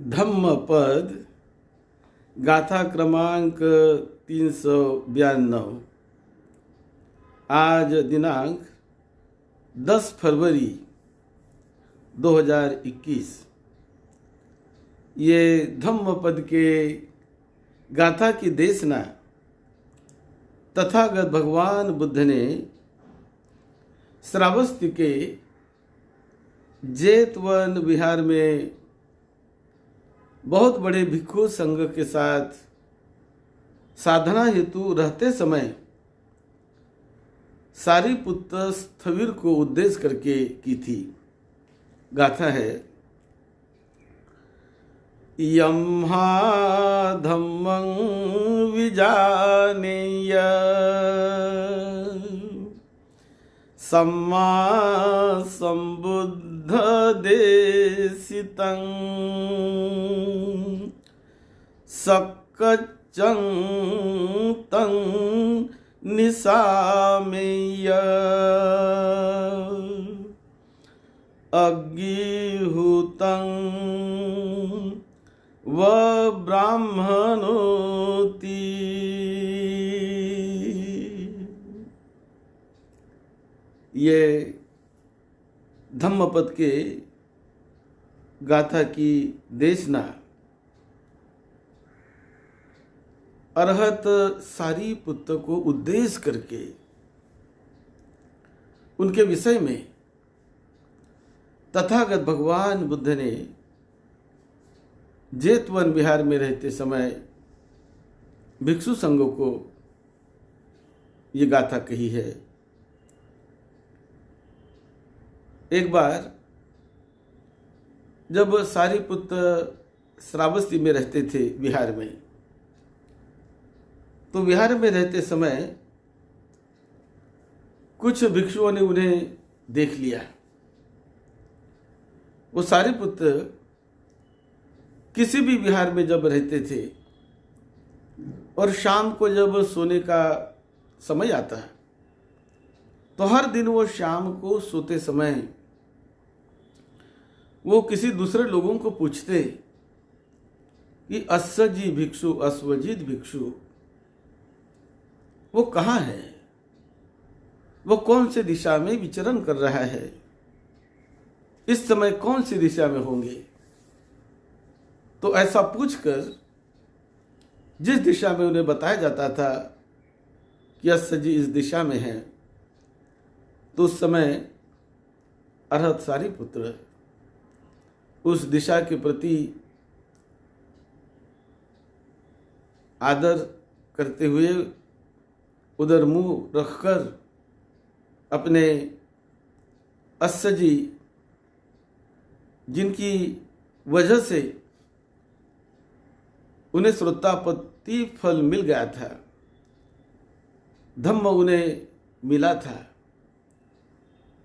धम्मपद गाथा क्रमांक 392। आज दिनांक 10 फरवरी 2021। ये धम्मपद के गाथा की देशना तथागत भगवान बुद्ध ने श्रावस्ती के जेतवन विहार में बहुत बड़े भिक्षु संघ के साथ साधना हेतु रहते समय सारिपुत्र स्थविर को उद्देश्य करके की थी। गाथा है, यम हा धम्मं विजानेय सम्मा संबुद्ध देशितं सक्कचं तं निसामेय अग्निहुतं व ब्राह्मणोति। ये धम्मपद के गाथा की देशना अरहत सारिपुत्र को उद्देश्य करके उनके विषय में तथागत भगवान बुद्ध ने जेतवन विहार में रहते समय भिक्षु संघों को ये गाथा कही है। एक बार जब सारिपुत्र श्रावस्ती में रहते थे विहार में, तो विहार में रहते समय कुछ भिक्षुओं ने उन्हें देख लिया। वो सारिपुत्र किसी भी विहार में जब रहते थे और शाम को जब सोने का समय आता है, तो हर दिन वो शाम को सोते समय वो किसी दूसरे लोगों को पूछते कि अस्सजी भिक्षु अस्वजित भिक्षु वो कहाँ है, वो कौन से दिशा में विचरण कर रहा है, इस समय कौन सी दिशा में होंगे। तो ऐसा पूछकर जिस दिशा में उन्हें बताया जाता था कि अस्सजी इस दिशा में है, तो उस समय अरहत सारिपुत्र उस दिशा के प्रति आदर करते हुए उधर मुंह रखकर अपने अस्सजी, जिनकी वजह से उन्हें श्रोतापत्ति फल मिल गया था, धम्म उन्हें मिला था,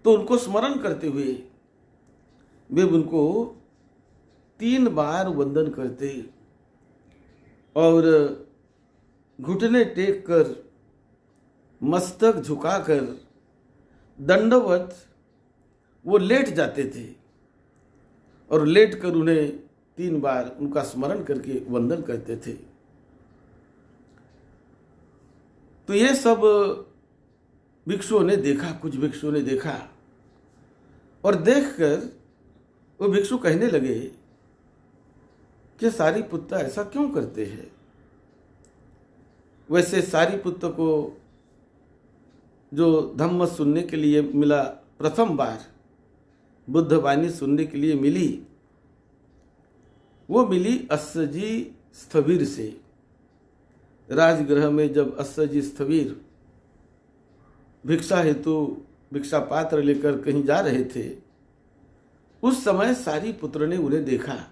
तो उनको स्मरण करते हुए वे उनको 3 बार वंदन करते और घुटने टेक कर मस्तक झुकाकर दंडवत वो लेट जाते थे और लेट कर उन्हें 3 बार उनका स्मरण करके वंदन करते थे। तो ये सब भिक्षुओं ने देखा, कुछ भिक्षुओं ने देखा और देखकर वो भिक्षु कहने लगे कि सारिपुत्र ऐसा क्यों करते हैं। वैसे सारिपुत्र को जो धम्म सुनने के लिए मिला, प्रथम बार बुद्ध वाणी सुनने के लिए मिली, वो मिली अस्सजी स्थविर से। राजगृह में जब अस्सजी स्थविर भिक्षा हेतु भिक्षा पात्र लेकर कहीं जा रहे थे, उस समय सारिपुत्र ने उन्हें देखा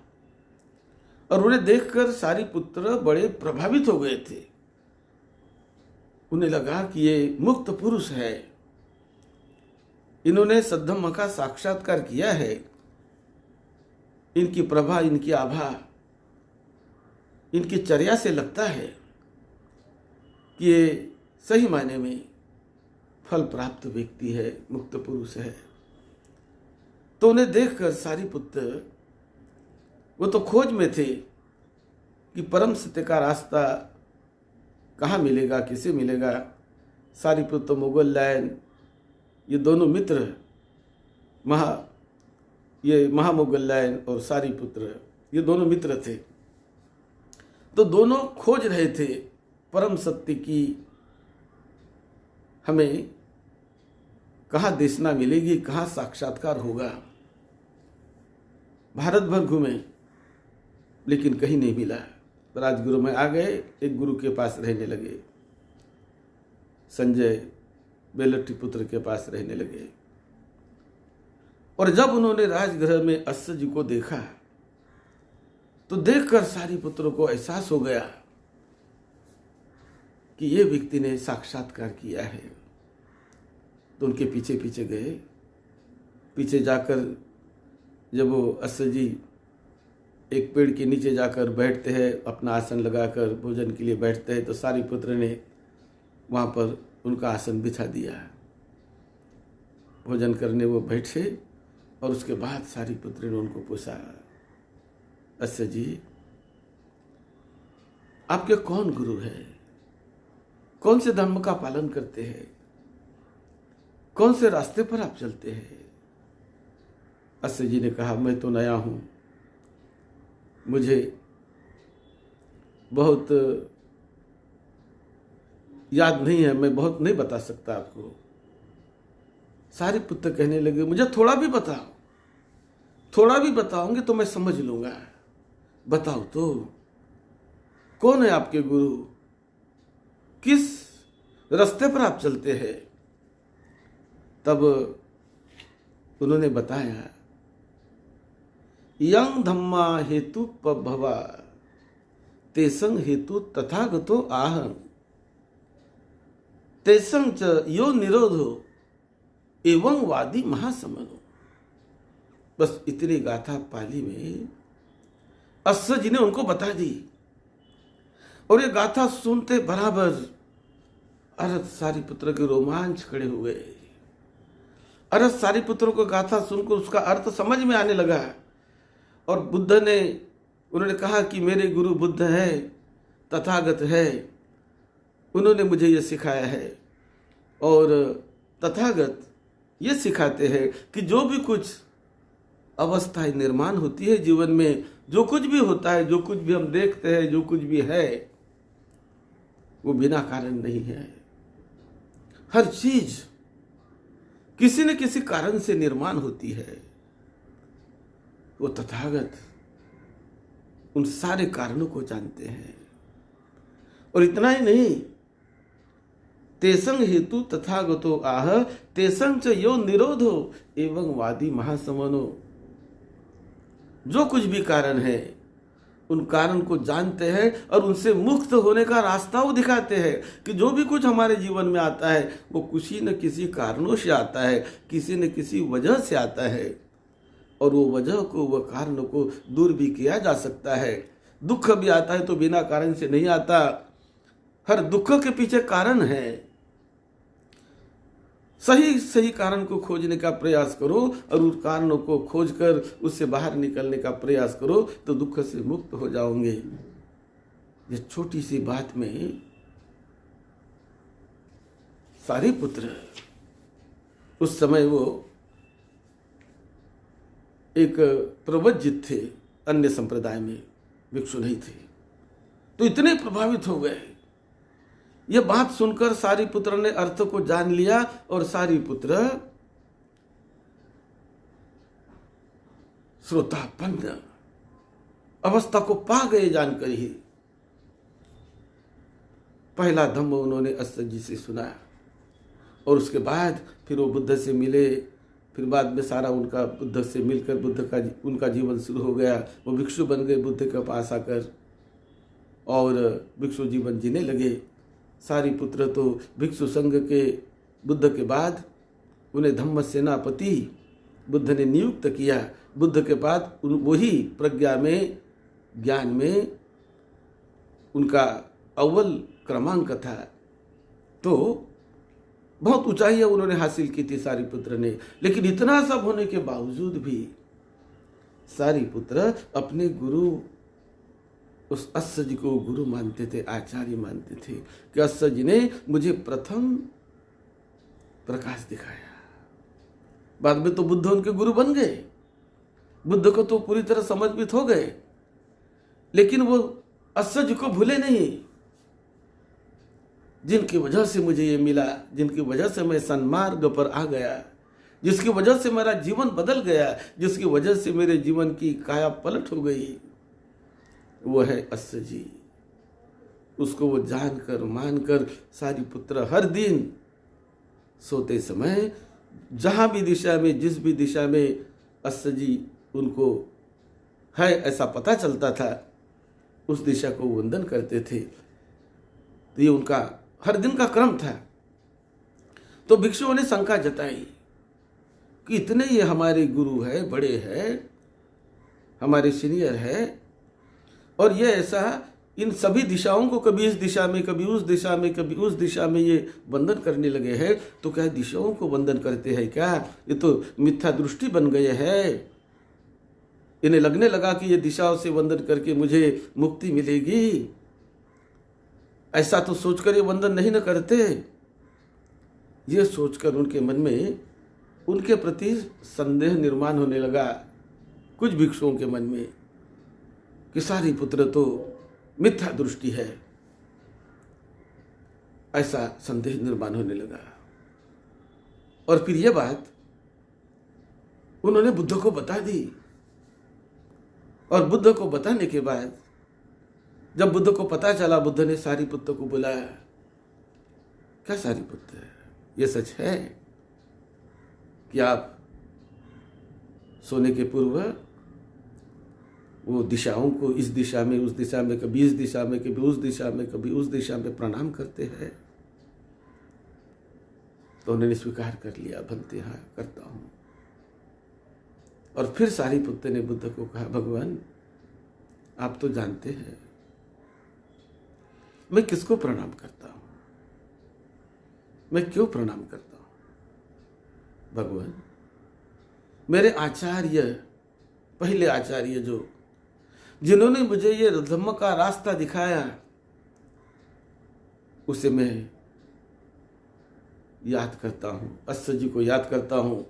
और उन्हें देखकर सारिपुत्र बड़े प्रभावित हो गए थे। उन्हें लगा कि ये मुक्त पुरुष है, इन्होंने सद्धम्म का साक्षात्कार किया है, इनकी प्रभा, इनकी आभा, इनकी चर्या से लगता है कि ये सही मायने में फल प्राप्त व्यक्ति है, मुक्त पुरुष है। तो उन्हें देखकर सारिपुत्र वो तो खोज में थे कि परम सत्य का रास्ता कहाँ मिलेगा, किसे मिलेगा। सारीपुत्र मोगललायन ये दोनों मित्र, महामोगललायन और सारीपुत्र ये दोनों मित्र थे। तो दोनों खोज रहे थे परम सत्य की हमें कहाँ देशना मिलेगी, कहाँ साक्षात्कार होगा। भारत भर घूमे लेकिन कहीं नहीं मिला। राजगुरु में आ गए, एक गुरु के पास रहने लगे, संजय बेलट्टी पुत्र के पास रहने लगे। और जब उन्होंने राजगृह में अश्व जी को देखा तो देखकर सारीपुत्र को एहसास हो गया कि ये व्यक्ति ने साक्षात्कार किया है। तो उनके पीछे पीछे गए। पीछे जाकर जब वो अश्व जी एक पेड़ के नीचे जाकर बैठते हैं, अपना आसन लगाकर भोजन के लिए बैठते हैं, तो सारीपुत्र ने वहाँ पर उनका आसन बिछा दिया। भोजन करने वो बैठे और उसके बाद सारीपुत्र ने उनको पूछा, अश्व जी आपके कौन गुरु है, कौन से धर्म का पालन करते हैं, कौन से रास्ते पर आप चलते हैं। अश्व जी ने कहा, मैं तो नया हूं, मुझे बहुत याद नहीं है, मैं बहुत नहीं बता सकता आपको। सारीपुत्र कहने लगे, मुझे थोड़ा भी बताओ, थोड़ा भी बताओगे तो मैं समझ लूंगा। बताओ तो कौन है आपके गुरु, किस रास्ते पर आप चलते हैं। तब उन्होंने बताया, यं धम्मा हेतु पभवा तेसंग हेतु तथागतो आहं तेसंग च यो निरोधो एवं वादी महासमनो। बस इतनी गाथा पाली में अश्व जी ने उनको बता दी। और ये गाथा सुनते बराबर अरथ सारीपुत्र के रोमांच खड़े हुए। अरथ सारीपुत्र को गाथा सुनकर उसका अर्थ समझ में आने लगा। और बुद्ध ने, उन्होंने कहा कि मेरे गुरु बुद्ध है, तथागत है, उन्होंने मुझे ये सिखाया है। और तथागत ये सिखाते हैं कि जो भी कुछ अवस्थाएं निर्माण होती है जीवन में, जो कुछ भी होता है, जो कुछ भी हम देखते हैं, जो कुछ भी है, वो बिना कारण नहीं है। हर चीज किसी न किसी कारण से निर्माण होती है। वो तथागत उन सारे कारणों को जानते हैं। और इतना ही नहीं, तेसंग हेतु तथागतो आह तेसंग च यो निरोधो एवं वादी महासमनो। जो कुछ भी कारण है उन कारण को जानते हैं और उनसे मुक्त होने का रास्ता वो दिखाते हैं कि जो भी कुछ हमारे जीवन में आता है वो किसी न किसी कारणों से आता है, किसी न किसी वजह से आता है। और वो वजह को, वह कारण को दूर भी किया जा सकता है। दुख भी आता है तो बिना कारण से नहीं आता, हर दुख के पीछे कारण है। सही सही कारण को खोजने का प्रयास करो और उस कारणों को खोजकर उससे बाहर निकलने का प्रयास करो तो दुख से मुक्त हो जाओगे। ये छोटी सी बात में सारीपुत्र, उस समय वो एक प्रवज्जित थे, अन्य संप्रदाय में भिक्षु नहीं थे, तो इतने प्रभावित हो गए। यह बात सुनकर सारीपुत्र ने अर्थ को जान लिया और सारीपुत्र श्रोतापन्न अवस्था को पा गए जानकर ही। पहला धम्म उन्होंने अश्व जी से सुना और उसके बाद फिर वो बुद्ध से मिले। फिर बाद में सारा उनका बुद्ध से मिलकर उनका जीवन शुरू हो गया। वो भिक्षु बन गए बुद्ध के पास आकर और भिक्षु जीवन जीने लगे। सारीपुत्र तो भिक्षु संघ के बुद्ध के बाद उन्हें धम्म सेनापति बुद्ध ने नियुक्त किया। बुद्ध के बाद वही प्रज्ञा में, ज्ञान में उनका अव्वल क्रमांक था। तो बहुत ऊंचाइयां उन्होंने हासिल की थी सारीपुत्र ने। लेकिन इतना सब होने के बावजूद भी सारिपुत्र अपने गुरु उस अस्य जी को गुरु मानते थे, आचार्य मानते थे कि अस्य जी ने मुझे प्रथम प्रकाश दिखाया। बाद में तो बुद्ध उनके गुरु बन गए, बुद्ध को तो पूरी तरह समर्पित हो गए, लेकिन वो अस्य जी को भूले नहीं, जिनकी वजह से मुझे ये मिला, जिनकी वजह से मैं सन्मार्ग पर आ गया, जिसकी वजह से मेरा जीवन बदल गया, जिसकी वजह से मेरे जीवन की काया पलट हो गई, वो है अस्य जी। उसको वो जानकर मानकर सारिपुत्र हर दिन सोते समय जहां भी दिशा में, जिस भी दिशा में अस्य जी उनको है ऐसा पता चलता था, उस दिशा को वंदन करते थे। तो ये उनका हर दिन का क्रम था। तो भिक्षुओं ने शंका जताई कि इतने ये हमारे गुरु है, बड़े हैं, हमारे सीनियर है, और ये ऐसा इन सभी दिशाओं को कभी इस दिशा में, कभी उस दिशा में, कभी उस दिशा में ये वंदन करने लगे हैं, तो क्या दिशाओं को वंदन करते हैं क्या? ये तो मिथ्या दृष्टि बन गए हैं। इन्हें लगने लगा कि ये दिशाओं से वंदन करके मुझे मुक्ति मिलेगी, ऐसा तो सोचकर ये वंदन नहीं न करते। ये सोचकर उनके मन में उनके प्रति संदेह निर्माण होने लगा कुछ भिक्षुओं के मन में कि सारिपुत्र तो मिथ्या दृष्टि है, ऐसा संदेह निर्माण होने लगा। और फिर यह बात उन्होंने बुद्ध को बता दी, और बुद्ध को बताने के बाद जब बुद्ध को पता चला, बुद्ध ने सारिपुत्र को बुलाया। क्या सारिपुत्र, ये सच है कि आप सोने के पूर्व वो दिशाओं को इस दिशा में, उस दिशा में, कभी इस दिशा में, कभी उस दिशा में, कभी उस दिशा में प्रणाम करते हैं? तो उन्होंने स्वीकार कर लिया, भलते हाँ करता हूं। और फिर सारिपुत्र ने बुद्ध को कहा, भगवान आप तो जानते हैं मैं किसको प्रणाम करता हूं, मैं क्यों प्रणाम करता हूं? भगवान मेरे आचार्य, पहले आचार्य जो जिन्होंने मुझे ये धम्म का रास्ता दिखाया, उसे मैं याद करता हूं, अस्य जी को याद करता हूं,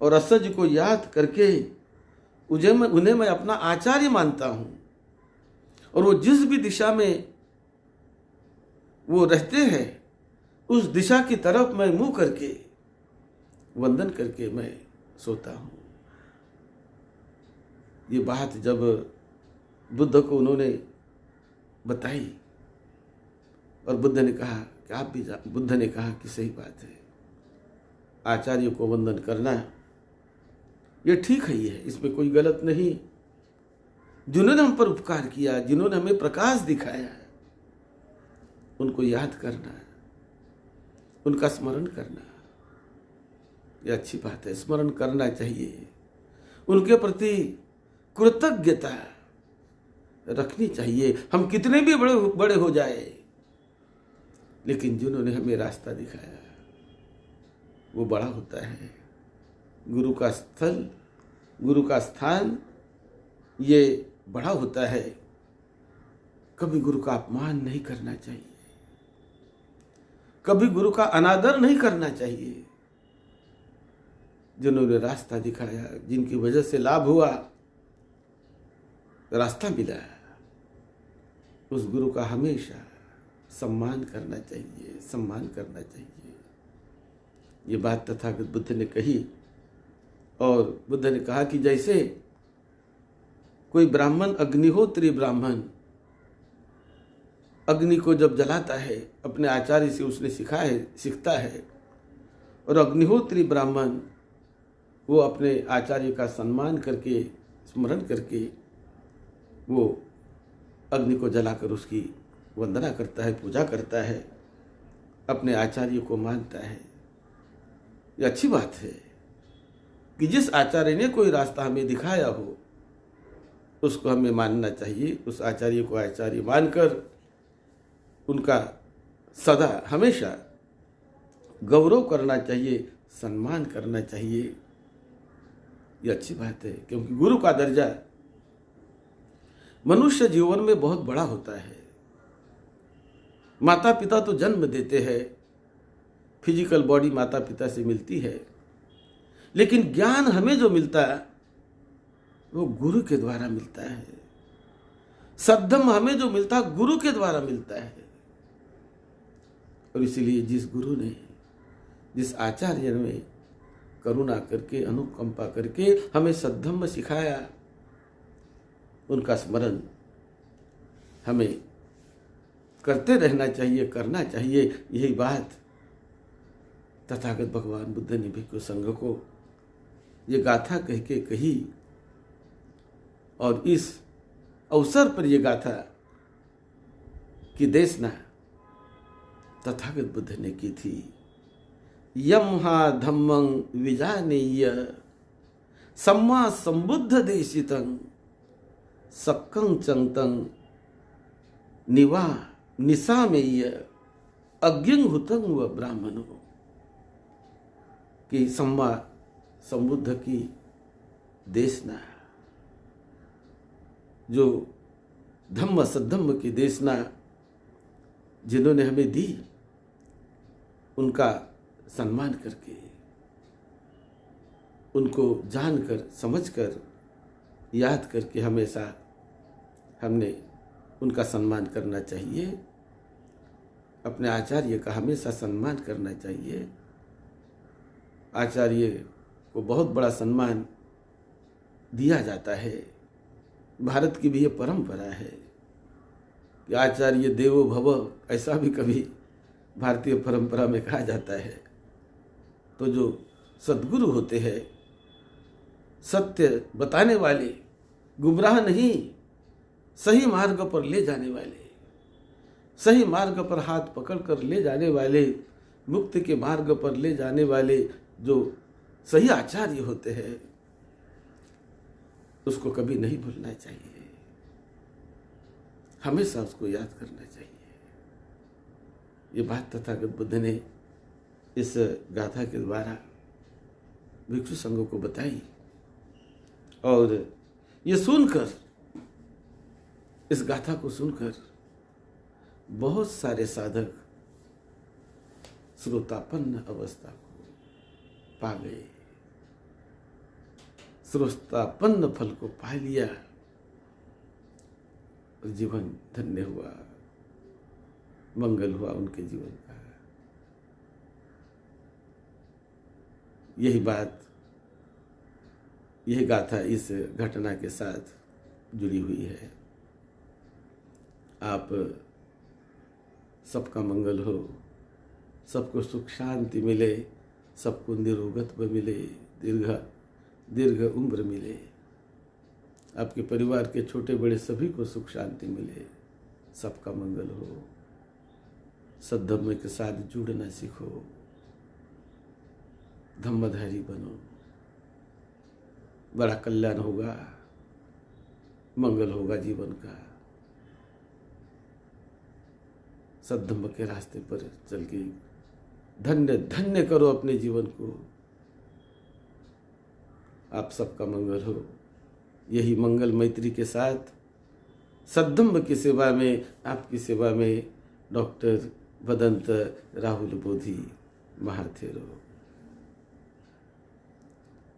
और अस्य जी को याद करके उन्हें मैं अपना आचार्य मानता हूं। और वो जिस भी दिशा में वो रहते हैं, उस दिशा की तरफ मैं मुंह करके वंदन करके मैं सोता हूं। ये बात जब बुद्ध को उन्होंने बताई, और बुद्ध ने कहा कि आप भी बुद्ध ने कहा कि सही बात है, आचार्य को वंदन करना ये ठीक है, ये इसमें कोई गलत नहीं। जिन्होंने हम पर उपकार किया, जिन्होंने हमें प्रकाश दिखाया, उनको याद करना, उनका स्मरण करना, ये अच्छी बात है, स्मरण करना चाहिए। उनके प्रति कृतज्ञता रखनी चाहिए। हम कितने भी बड़े हो जाए, लेकिन जिन्होंने हमें रास्ता दिखाया वो बड़ा होता है। गुरु का स्थल, गुरु का स्थान ये बड़ा होता है। कभी गुरु का अपमान नहीं करना चाहिए, कभी गुरु का अनादर नहीं करना चाहिए। जिन्होंने रास्ता दिखाया, जिनकी वजह से लाभ हुआ, रास्ता मिला, उस गुरु का हमेशा सम्मान करना चाहिए, सम्मान करना चाहिए। ये बात तथागत बुद्ध ने कही, और बुद्ध ने कहा कि जैसे कोई ब्राह्मण, अग्निहोत्री ब्राह्मण अग्नि को जब जलाता है, अपने आचार्य से उसने सीखता है, और अग्निहोत्री ब्राह्मण वो अपने आचार्य का सम्मान करके, स्मरण करके वो अग्नि को जलाकर उसकी वंदना करता है, पूजा करता है, अपने आचार्य को मानता है। ये अच्छी बात है कि जिस आचार्य ने कोई रास्ता हमें दिखाया हो, उसको हमें मानना चाहिए। उस आचार्य को आचार्य मानकर उनका सदा हमेशा गौरव करना चाहिए, सम्मान करना चाहिए। ये अच्छी बात है, क्योंकि गुरु का दर्जा मनुष्य जीवन में बहुत बड़ा होता है। माता पिता तो जन्म देते हैं, फिजिकल बॉडी माता पिता से मिलती है, लेकिन ज्ञान हमें जो मिलता है वो गुरु के द्वारा मिलता है। सद्धम्म हमें जो मिलता है गुरु के द्वारा मिलता है। और इसीलिए जिस गुरु ने, जिस आचार्य ने करुणा करके, अनुकंपा करके हमें सद्धम्म सिखाया, उनका स्मरण हमें करते रहना चाहिए, करना चाहिए। यही बात तथागत भगवान बुद्ध ने भिक्षु संघ को ये गाथा कह के कही, और इस अवसर पर यह गाथा की देशना तथागत बुद्ध ने की थी। यम हा धम्मं विजानीय सम्मा संबुद्ध देशितं सक्कं चंतं निवा निसामेय अज्ञं हुतं व ब्राह्मणो, कि सम्मा संबुद्ध की देशना, जो धम्म सद्धम्म की देशना जिन्होंने हमें दी, उनका सम्मान करके, उनको जानकर समझकर याद करके हमेशा हमने उनका सम्मान करना चाहिए। अपने आचार्य का हमेशा सम्मान करना चाहिए। आचार्य को बहुत बड़ा सम्मान दिया जाता है। भारत की भी ये परंपरा है कि आचार्य देवो भव, ऐसा भी कभी भारतीय परंपरा में कहा जाता है। तो जो सद्गुरु होते हैं, सत्य बताने वाले, गुमराह नहीं, सही मार्ग पर ले जाने वाले, सही मार्ग पर हाथ पकड़कर ले जाने वाले, मुक्ति के मार्ग पर ले जाने वाले जो सही आचार्य होते हैं, उसको कभी नहीं भूलना चाहिए, हमेशा उसको याद करना चाहिए। ये बात तथागत बुद्ध ने इस गाथा के द्वारा भिक्षु संघ को बताई। और ये सुनकर, इस गाथा को सुनकर बहुत सारे साधक श्रोतापन्न अवस्था को पा गए, श्रोतापन्न फल को पा लिया और जीवन धन्य हुआ, मंगल हुआ उनके जीवन का। यही बात, यह गाथा इस घटना के साथ जुड़ी हुई है। आप सबका मंगल हो, सबको सुख शांति मिले, सबको निरोगत्व मिले, दीर्घ उम्र मिले, आपके परिवार के छोटे बड़े सभी को सुख शांति मिले, सबका मंगल हो। सद्धम्म के साथ जुड़ना सीखो, धम्मधारी बनो, बड़ा कल्याण होगा, मंगल होगा जीवन का। सद्धम्म के रास्ते पर चल के धन्य धन्य करो अपने जीवन को। आप सबका मंगल हो। यही मंगल मैत्री के साथ सद्धम्म की सेवा में, आपकी सेवा में डॉक्टर भदंत राहुल बोधी महाथेरो।